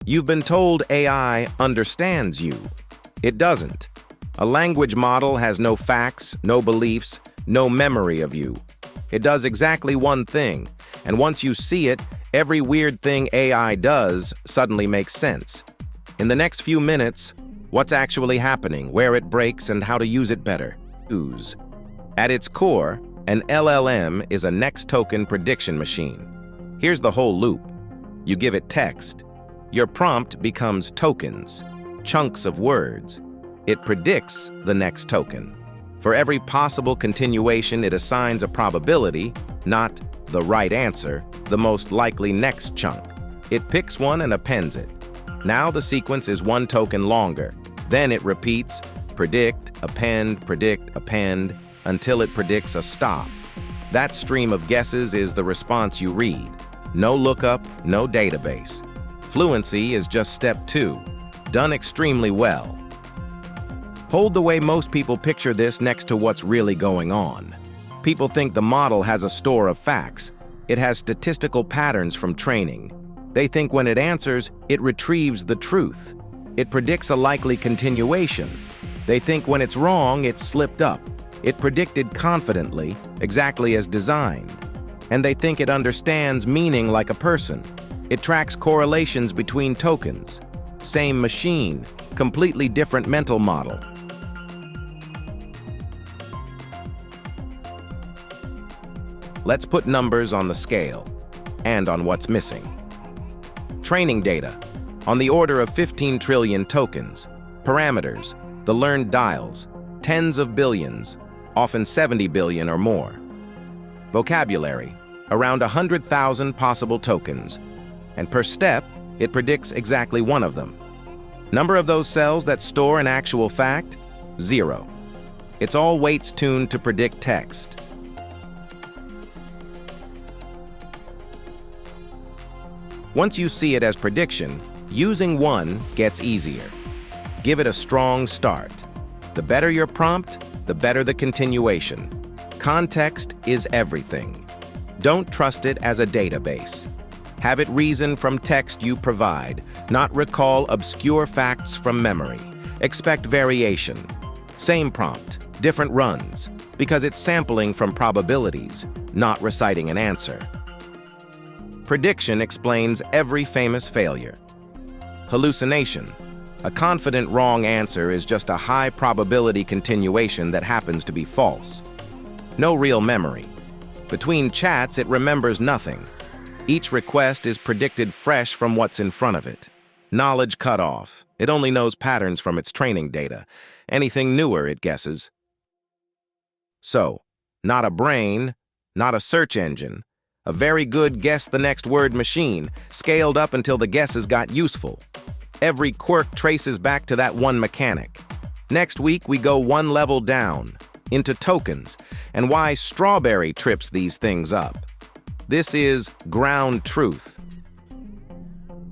You've been told AI understands you. It doesn't. A language model has no facts, no beliefs, no memory of you. It does exactly one thing, and once you see it, every weird thing AI does suddenly makes sense. In the next few minutes, what's actually happening, where it breaks, and how to use it better. Ooze. At its core, an LLM is a next token prediction machine. Here's the whole loop. You give it text. Your prompt becomes tokens, chunks of words. It predicts the next token. For every possible continuation, it assigns a probability, not the right answer, the most likely next chunk. It picks one and appends it. Now the sequence is one token longer. Then it repeats, predict, append, until it predicts a stop. That stream of guesses is the response you read. No lookup, no database. Fluency is just step 2, done extremely well. Hold the way most people picture this next to what's really going on. People think the model has a store of facts. It has statistical patterns from training. They think when it answers, it retrieves the truth. It predicts a likely continuation. They think when it's wrong, it's slipped up. It predicted confidently, exactly as designed. And they think it understands meaning like a person. It tracks correlations between tokens. Same machine, completely different mental model. Let's put numbers on the scale and on what's missing. Training data, on the order of 15 trillion tokens. Parameters, the learned dials, tens of billions, often 70 billion or more. Vocabulary, around 100,000 possible tokens. And per step, it predicts exactly one of them. Number of those cells that store an actual fact? 0. It's all weights tuned to predict text. Once you see it as prediction, using one gets easier. Give it a strong start. The better your prompt, the better the continuation. Context is everything. Don't trust it as a database. Have it reason from text you provide, not recall obscure facts from memory. Expect variation. Same prompt, different runs, because it's sampling from probabilities, not reciting an answer. Prediction explains every famous failure. Hallucination. A confident wrong answer is just a high probability continuation that happens to be false. No real memory. Between chats, it remembers nothing. Each request is predicted fresh from what's in front of it. Knowledge cutoff. It only knows patterns from its training data. Anything newer, it guesses. So, not a brain, not a search engine. A very good guess-the-next-word machine, scaled up until the guesses got useful. Every quirk traces back to that one mechanic. Next week, we go one level down, into tokens, and why strawberry trips these things up. This is ground truth.